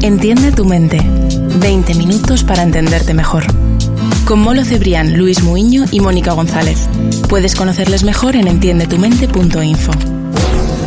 Entiende tu mente. 20 minutos para entenderte mejor. Con Molo Cebrián, Luis Muiño y Mónica González. Puedes conocerles mejor en entiendetumente.info.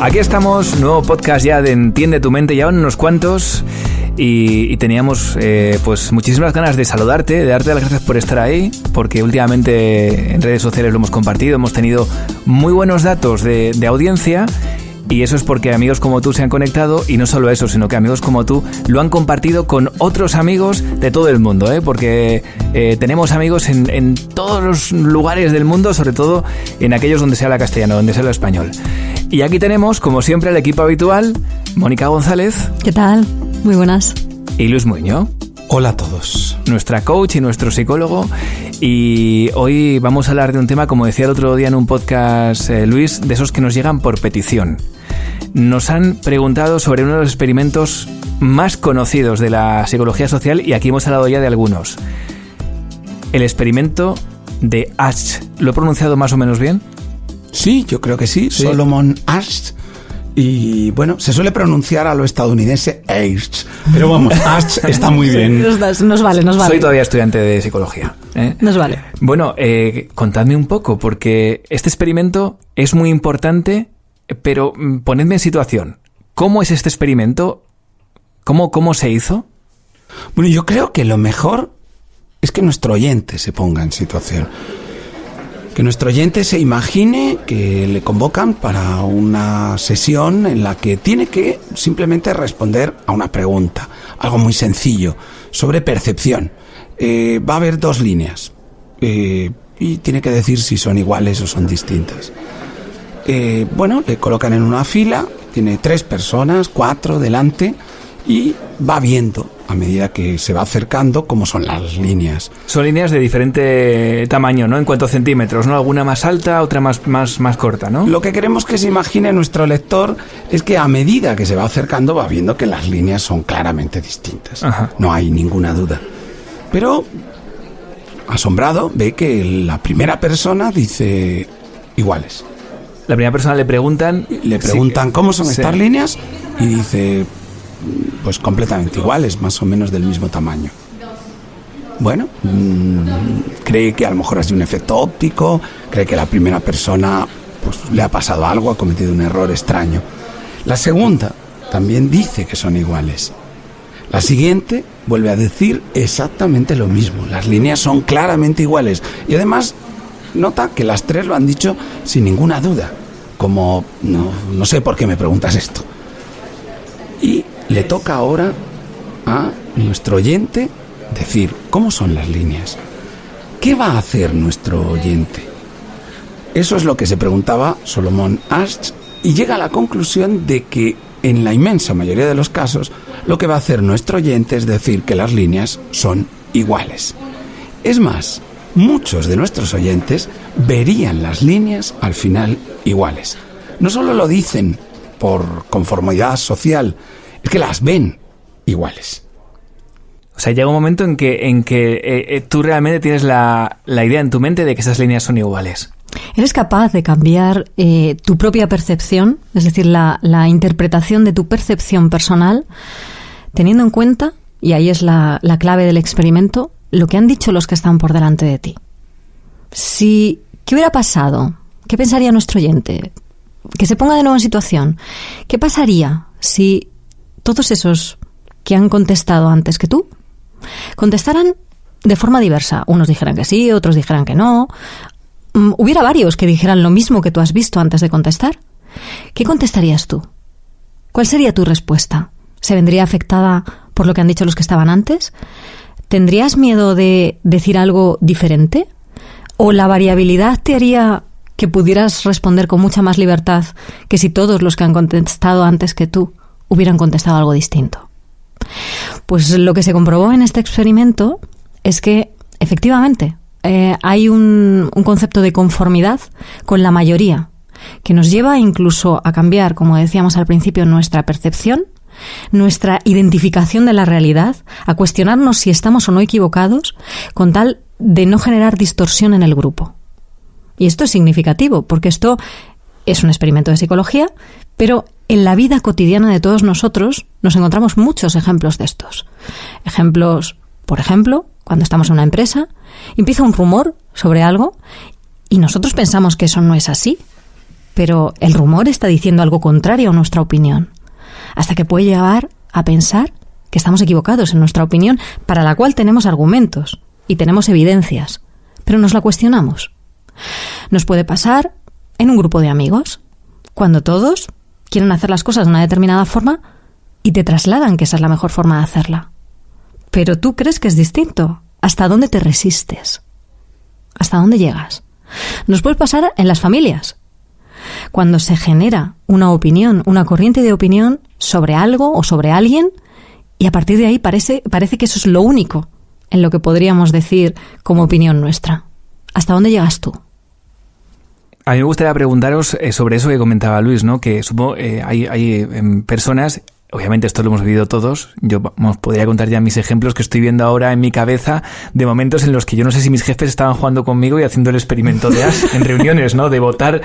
Aquí estamos, nuevo podcast ya de Entiende tu mente, ya unos cuantos. Y teníamos pues muchísimas ganas de saludarte, de darte las gracias por estar ahí, porque últimamente en redes sociales lo hemos compartido, hemos tenido muy buenos datos de audiencia. Y eso es porque amigos como tú se han conectado, y no solo eso, sino que amigos como tú lo han compartido con otros amigos de todo el mundo, porque tenemos amigos en todos los lugares del mundo, sobre todo en aquellos donde se habla castellano, donde se habla español. Y aquí tenemos, como siempre, el equipo habitual: Mónica González. ¿Qué tal? Muy buenas. Y Luis Muiño. Hola a todos. Nuestra coach y nuestro psicólogo. Y hoy vamos a hablar de un tema, como decía el otro día en un podcast, Luis, de esos que nos llegan por petición. Nos han preguntado sobre uno de los experimentos más conocidos de la psicología social, y aquí hemos hablado ya de algunos. El experimento de Asch. ¿Lo he pronunciado más o menos bien? Sí, yo creo que sí. Solomon Asch. Y bueno, se suele pronunciar a lo estadounidense Asch, pero vamos, Asch está muy bien. Nos vale. Soy todavía estudiante de psicología. Nos vale. Bueno, contadme un poco, porque este experimento es muy importante, pero ponedme en situación. ¿Cómo es este experimento? ¿Cómo se hizo? Bueno, yo creo que lo mejor es que nuestro oyente se ponga en situación. Que nuestro oyente se imagine que le convocan para una sesión en la que tiene que simplemente responder a una pregunta, algo muy sencillo, sobre percepción. Va a haber 2 líneas y tiene que decir si son iguales o son distintas. Bueno, le colocan en una fila, tiene 3 personas, 4 delante, y va viendo a medida que se va acercando cómo son las líneas. Son líneas de diferente tamaño, ¿no? En cuanto a centímetros, ¿no? Alguna más alta, otra más corta, ¿no? Lo que queremos que se imagine nuestro lector es que a medida que se va acercando va viendo que las líneas son claramente distintas. Ajá. No hay ninguna duda. Pero, asombrado, ve que la primera persona dice iguales. La primera persona le preguntan ¿cómo son estas líneas? Y dice, pues completamente iguales, más o menos del mismo tamaño. Bueno, cree que a lo mejor ha sido un efecto óptico, cree que la primera persona pues le ha pasado algo, ha cometido un error extraño. La segunda también dice que son iguales. La siguiente vuelve a decir exactamente lo mismo. Las líneas son claramente iguales. Y además nota que las 3 lo han dicho sin ninguna duda. Como, no sé por qué me preguntas esto. Y le toca ahora a nuestro oyente decir cómo son las líneas. ¿Qué va a hacer nuestro oyente? Eso es lo que se preguntaba Solomon Asch, y llega a la conclusión de que en la inmensa mayoría de los casos lo que va a hacer nuestro oyente es decir que las líneas son iguales. Es más, muchos de nuestros oyentes verían las líneas al final iguales. No solo lo dicen por conformidad social, es que las ven iguales. O sea, llega un momento en que tú realmente tienes la idea en tu mente de que esas líneas son iguales. ¿Eres capaz de cambiar tu propia percepción, es decir, la interpretación de tu percepción personal, teniendo en cuenta, y ahí es la clave del experimento, lo que han dicho los que están por delante de ti? ¿Qué hubiera pasado? ¿Qué pensaría nuestro oyente? Que se ponga de nuevo en situación. ¿Qué pasaría si todos esos que han contestado antes que tú contestaran de forma diversa? Unos dijeran que sí, otros dijeran que no. Hubiera varios que dijeran lo mismo que tú has visto antes de contestar. ¿Qué contestarías tú? ¿Cuál sería tu respuesta? ¿Se vendría afectada por lo que han dicho los que estaban antes? ¿Tendrías miedo de decir algo diferente? ¿O la variabilidad te haría que pudieras responder con mucha más libertad que si todos los que han contestado antes que tú hubieran contestado algo distinto? Pues lo que se comprobó en este experimento es que, efectivamente, hay un concepto de conformidad con la mayoría que nos lleva incluso a cambiar, como decíamos al principio, nuestra percepción, nuestra identificación de la realidad, a cuestionarnos si estamos o no equivocados, con tal de no generar distorsión en el grupo. Y esto es significativo, porque esto es un experimento de psicología, Pero en la vida cotidiana de todos nosotros nos encontramos muchos ejemplos de estos. Ejemplos, por ejemplo, cuando estamos en una empresa, empieza un rumor sobre algo y nosotros pensamos que eso no es así, pero el rumor está diciendo algo contrario a nuestra opinión, hasta que puede llevar a pensar que estamos equivocados en nuestra opinión, para la cual tenemos argumentos y tenemos evidencias, pero nos la cuestionamos. Nos puede pasar en un grupo de amigos, cuando todos quieren hacer las cosas de una determinada forma y te trasladan que esa es la mejor forma de hacerla. Pero tú crees que es distinto. ¿Hasta dónde te resistes? ¿Hasta dónde llegas? Nos puede pasar en las familias. Cuando se genera una opinión, una corriente de opinión sobre algo o sobre alguien, y a partir de ahí parece que eso es lo único en lo que podríamos decir como opinión nuestra. ¿Hasta dónde llegas tú? A mí me gustaría preguntaros sobre eso que comentaba Luis, ¿no? Que supongo hay personas, obviamente esto lo hemos vivido todos, yo os podría contar ya mis ejemplos que estoy viendo ahora en mi cabeza de momentos en los que yo no sé si mis jefes estaban jugando conmigo y haciendo el experimento de Ash en reuniones, ¿no? De votar,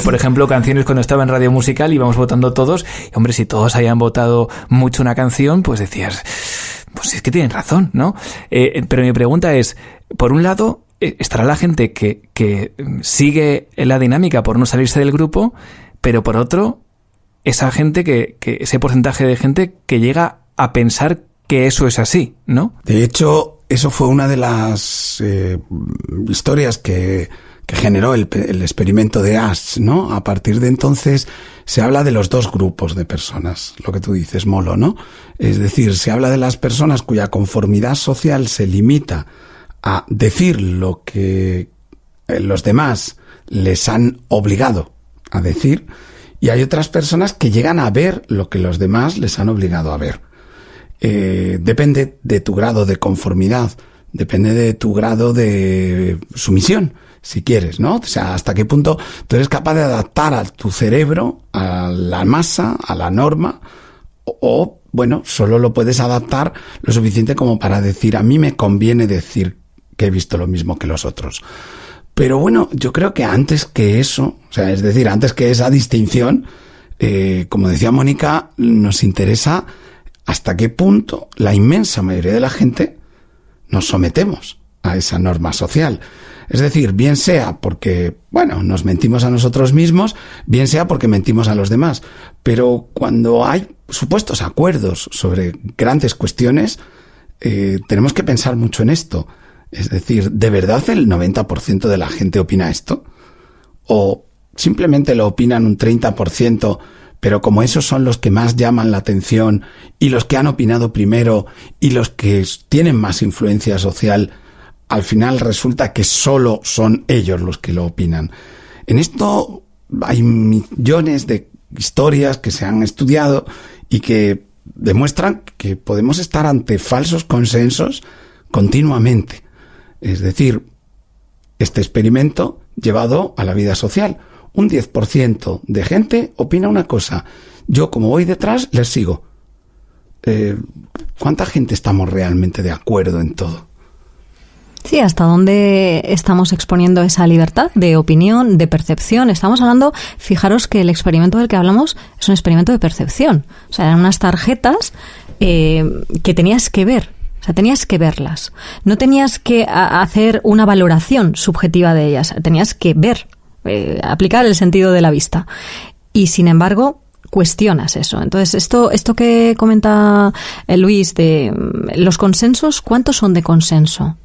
por ejemplo, canciones cuando estaba en Radio Musical, íbamos votando todos, y hombre, si todos habían votado mucho una canción, pues decías, pues es que tienen razón, ¿no? Pero mi pregunta es, por un lado, estará la gente que sigue la dinámica por no salirse del grupo, pero por otro, esa gente que ese porcentaje de gente que llega a pensar que eso es así, ¿no? De hecho, eso fue una de las historias que generó el experimento de Ash, ¿no? A partir de entonces se habla de los dos grupos de personas, lo que tú dices, Molo, ¿no? Es decir, se habla de las personas cuya conformidad social se limita a decir lo que los demás les han obligado a decir, y hay otras personas que llegan a ver lo que los demás les han obligado a ver. Depende de tu grado de conformidad, depende de tu grado de sumisión, si quieres, ¿no? O sea, hasta qué punto tú eres capaz de adaptar a tu cerebro a la masa, a la norma, o bueno, solo lo puedes adaptar lo suficiente como para decir, a mí me conviene decir que he visto lo mismo que los otros. Pero bueno, yo creo que antes que eso, o sea, es decir, antes que esa distinción, como decía Mónica, nos interesa hasta qué punto la inmensa mayoría de la gente nos sometemos a esa norma social. Es decir, bien sea porque, bueno, nos mentimos a nosotros mismos, bien sea porque mentimos a los demás. Pero cuando hay supuestos acuerdos sobre grandes cuestiones, tenemos que pensar mucho en esto. Es decir, ¿de verdad el 90% de la gente opina esto? ¿O simplemente lo opinan un 30%, pero como esos son los que más llaman la atención y los que han opinado primero y los que tienen más influencia social, al final resulta que solo son ellos los que lo opinan? En esto hay millones de historias que se han estudiado y que demuestran que podemos estar ante falsos consensos continuamente. Es decir, este experimento llevado a la vida social. Un 10% de gente opina una cosa. Yo, como voy detrás, les sigo. ¿Cuánta gente estamos realmente de acuerdo en todo? Sí, ¿hasta dónde estamos exponiendo esa libertad de opinión, de percepción? Estamos hablando, fijaros que el experimento del que hablamos es un experimento de percepción. O sea, eran unas tarjetas que tenías que ver. O sea, tenías que verlas. No tenías que hacer una valoración subjetiva de ellas. Tenías que ver, aplicar el sentido de la vista. Y, sin embargo, cuestionas eso. Entonces, esto que comenta Luis de los consensos, ¿cuántos son de consenso?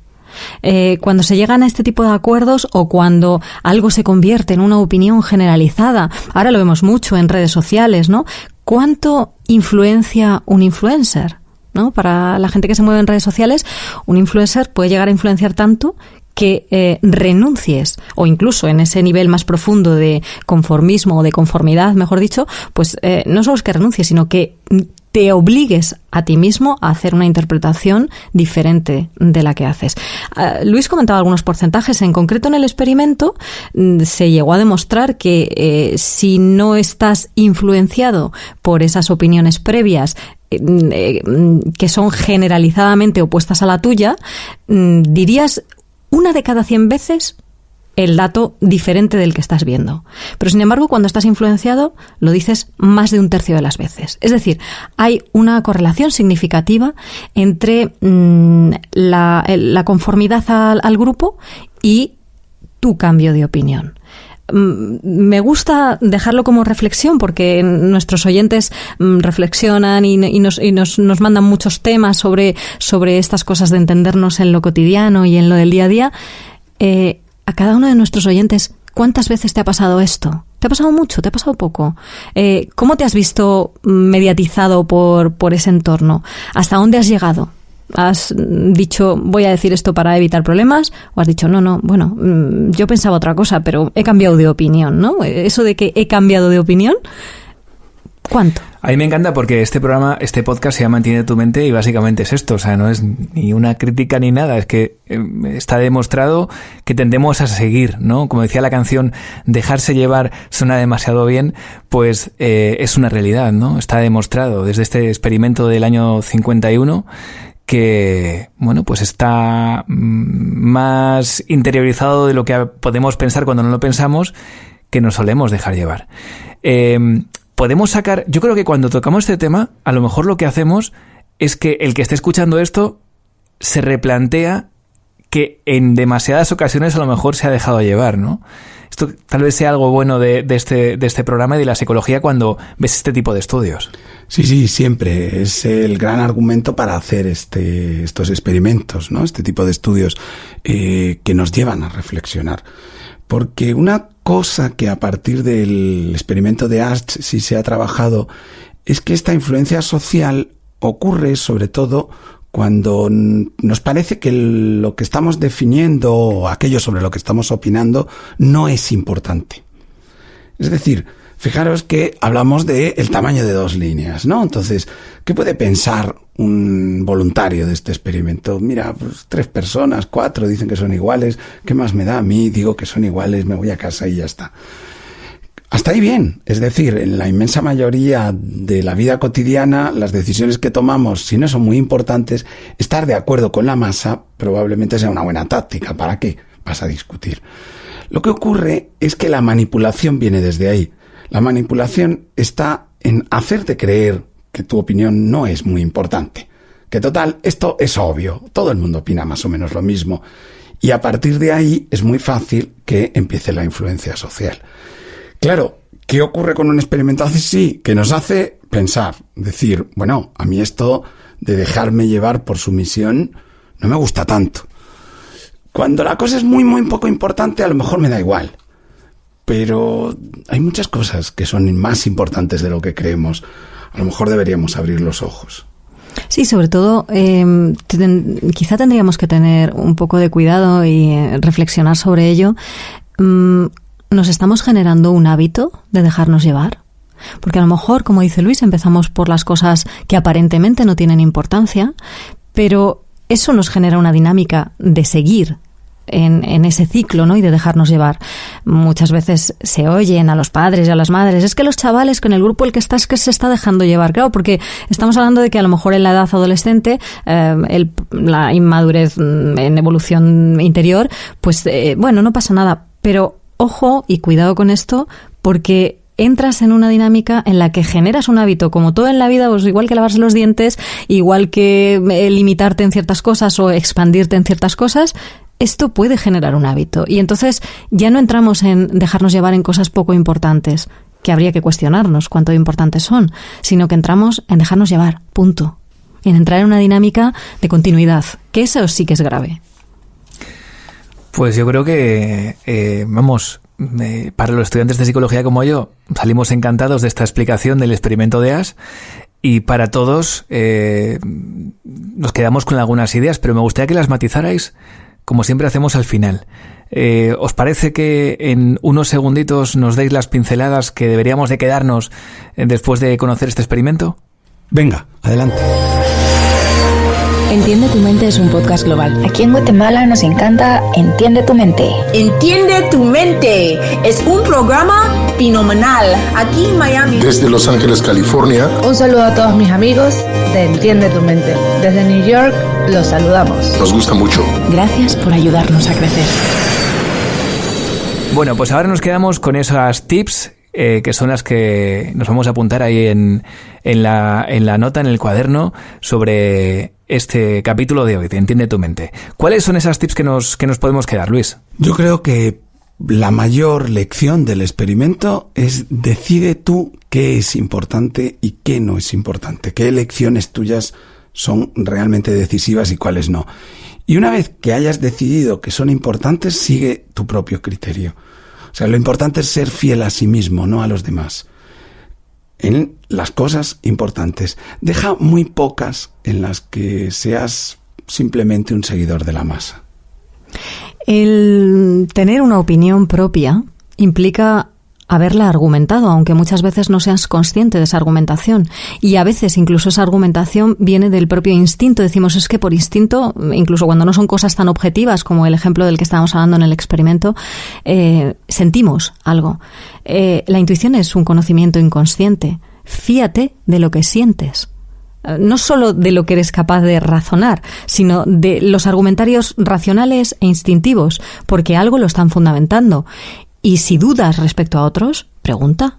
Cuando se llegan a este tipo de acuerdos o cuando algo se convierte en una opinión generalizada, ahora lo vemos mucho en redes sociales, ¿no? ¿Cuánto influencia un influencer? ¿No? Para la gente que se mueve en redes sociales, un influencer puede llegar a influenciar tanto que renuncies, o incluso en ese nivel más profundo de conformismo o de conformidad, mejor dicho, pues no solo es que renuncies, sino que te obligues a ti mismo a hacer una interpretación diferente de la que haces. Luis comentaba algunos porcentajes. En concreto, en el experimento se llegó a demostrar que si no estás influenciado por esas opiniones previas que son generalizadamente opuestas a la tuya, dirías 1 de cada 100 veces el dato diferente del que estás viendo. Pero sin embargo, cuando estás influenciado, lo dices más de un tercio de las veces. Es decir, hay una correlación significativa entre la conformidad al grupo y tu cambio de opinión. Me gusta dejarlo como reflexión porque nuestros oyentes reflexionan y nos mandan muchos temas sobre estas cosas de entendernos en lo cotidiano y en lo del día a día. A cada uno de nuestros oyentes, ¿cuántas veces te ha pasado esto? ¿Te ha pasado mucho? ¿Te ha pasado poco? ¿Cómo te has visto mediatizado por ese entorno? ¿Hasta dónde has llegado? ¿Has dicho, voy a decir esto para evitar problemas? ¿O has dicho, no, bueno, yo pensaba otra cosa, pero he cambiado de opinión, ¿no? Eso de que he cambiado de opinión, ¿cuánto? A mí me encanta porque este podcast se llama Entiende tu mente y básicamente es esto, o sea, no es ni una crítica ni nada, es que está demostrado que tendemos a seguir, ¿no? Como decía la canción, dejarse llevar suena demasiado bien, pues es una realidad, ¿no? Está demostrado desde este experimento del año 51 que, bueno, pues está más interiorizado de lo que podemos pensar cuando no lo pensamos, que nos solemos dejar llevar. Podemos sacar, yo creo que cuando tocamos este tema, a lo mejor lo que hacemos es que el que esté escuchando esto se replantea que en demasiadas ocasiones a lo mejor se ha dejado llevar, ¿no? Esto tal vez sea algo bueno de este programa y de la psicología cuando ves este tipo de estudios. Sí, siempre. Es el gran argumento para hacer estos experimentos, ¿no? Este tipo de estudios que nos llevan a reflexionar. Porque una cosa que a partir del experimento de Asch sí se ha trabajado es que esta influencia social ocurre sobre todo cuando nos parece que lo que estamos definiendo o aquello sobre lo que estamos opinando no es importante. Es decir, fijaros que hablamos del tamaño de 2 líneas, ¿no? Entonces, ¿qué puede pensar un voluntario de este experimento? Mira, pues 3 personas, 4 dicen que son iguales, ¿qué más me da a mí? Digo que son iguales, me voy a casa y ya está. Hasta ahí bien, es decir, en la inmensa mayoría de la vida cotidiana, las decisiones que tomamos, si no son muy importantes, estar de acuerdo con la masa probablemente sea una buena táctica. ¿Para qué? Vas a discutir. Lo que ocurre es que la manipulación viene desde ahí. La manipulación está en hacerte creer que tu opinión no es muy importante. Que total, esto es obvio, todo el mundo opina más o menos lo mismo. Y a partir de ahí es muy fácil que empiece la influencia social. Claro, ¿qué ocurre con un experimento así? Que nos hace pensar, decir, bueno, a mí esto de dejarme llevar por sumisión no me gusta tanto. Cuando la cosa es muy, muy poco importante, a lo mejor me da igual. Pero hay muchas cosas que son más importantes de lo que creemos. A lo mejor deberíamos abrir los ojos. Sí, sobre todo, quizá tendríamos que tener un poco de cuidado y reflexionar sobre ello. ¿Nos estamos generando un hábito de dejarnos llevar? Porque a lo mejor, como dice Luis, empezamos por las cosas que aparentemente no tienen importancia, pero eso nos genera una dinámica de seguir en ese ciclo, ¿no? Y de dejarnos llevar. Muchas veces se oyen a los padres y a las madres, es que los chavales con el grupo el que está es que se está dejando llevar. Claro, porque estamos hablando de que a lo mejor en la edad adolescente la inmadurez en evolución interior, pues bueno, no pasa nada, pero ojo y cuidado con esto, porque entras en una dinámica en la que generas un hábito, como todo en la vida, pues igual que lavarse los dientes, igual que limitarte en ciertas cosas o expandirte en ciertas cosas. Esto puede generar un hábito y entonces ya no entramos en dejarnos llevar en cosas poco importantes, que habría que cuestionarnos cuánto importantes son, sino que entramos en dejarnos llevar, punto. En entrar en una dinámica de continuidad, que eso sí que es grave. Pues yo creo que, para los estudiantes de psicología como yo, salimos encantados de esta explicación del experimento de Asch. Y para todos nos quedamos con algunas ideas, pero me gustaría que las matizarais, como siempre hacemos al final. ¿Os parece que en unos segunditos nos deis las pinceladas que deberíamos de quedarnos después de conocer este experimento? Venga, adelante. Entiende tu mente es un podcast global. Aquí en Guatemala nos encanta Entiende tu mente. Entiende tu mente es un programa fenomenal aquí en Miami. Desde Los Ángeles, California. Un saludo a todos mis amigos de Entiende tu mente. Desde New York los saludamos. Nos gusta mucho. Gracias por ayudarnos a crecer. Bueno, pues ahora nos quedamos con esas tips que son las que nos vamos a apuntar ahí en la nota, en el cuaderno, sobre este capítulo de hoy, de Entiende tu mente. ¿Cuáles son esas tips que nos podemos quedar, Luis? Yo creo que la mayor lección del experimento es: decide tú qué es importante y qué no es importante, qué elecciones tuyas son realmente decisivas y cuáles no. Y una vez que hayas decidido que son importantes, sigue tu propio criterio. O sea, lo importante es ser fiel a sí mismo, no a los demás. En las cosas importantes. Deja muy pocas en las que seas simplemente un seguidor de la masa. El tener una opinión propia implica haberla argumentado, aunque muchas veces no seas consciente de esa argumentación. Y a veces incluso esa argumentación viene del propio instinto. Decimos, es que por instinto, incluso cuando no son cosas tan objetivas como el ejemplo del que estábamos hablando en el experimento, sentimos algo. La intuición es un conocimiento inconsciente. Fíate de lo que sientes. No solo de lo que eres capaz de razonar, sino de los argumentarios racionales e instintivos, porque algo lo están fundamentando. Y si dudas respecto a otros, pregunta.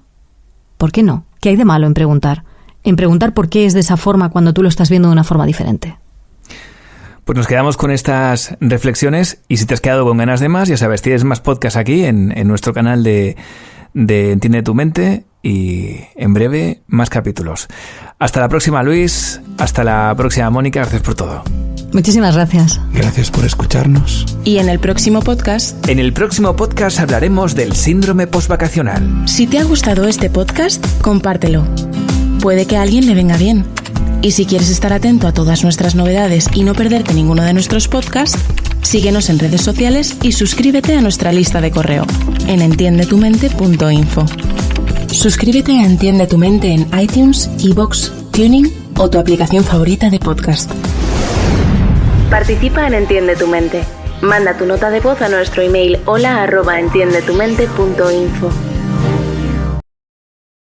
¿Por qué no? ¿Qué hay de malo en preguntar? En preguntar por qué es de esa forma cuando tú lo estás viendo de una forma diferente. Pues nos quedamos con estas reflexiones, y si te has quedado con ganas de más, ya sabes, tienes más podcasts aquí en nuestro canal de Entiende tu mente, y en breve más capítulos. Hasta la próxima, Luis. Hasta la próxima, Mónica. Gracias por todo. Muchísimas gracias. Gracias por escucharnos. Y en el próximo podcast... En el próximo podcast hablaremos del síndrome postvacacional. Si te ha gustado este podcast, compártelo. Puede que a alguien le venga bien. Y si quieres estar atento a todas nuestras novedades y no perderte ninguno de nuestros podcasts, síguenos en redes sociales y suscríbete a nuestra lista de correo en entiendetumente.info. Suscríbete a Entiende tu Mente en iTunes, iVoox, TuneIn o tu aplicación favorita de podcast. Participa en Entiende tu Mente. Manda tu nota de voz a nuestro email hola@entiendetumente.info.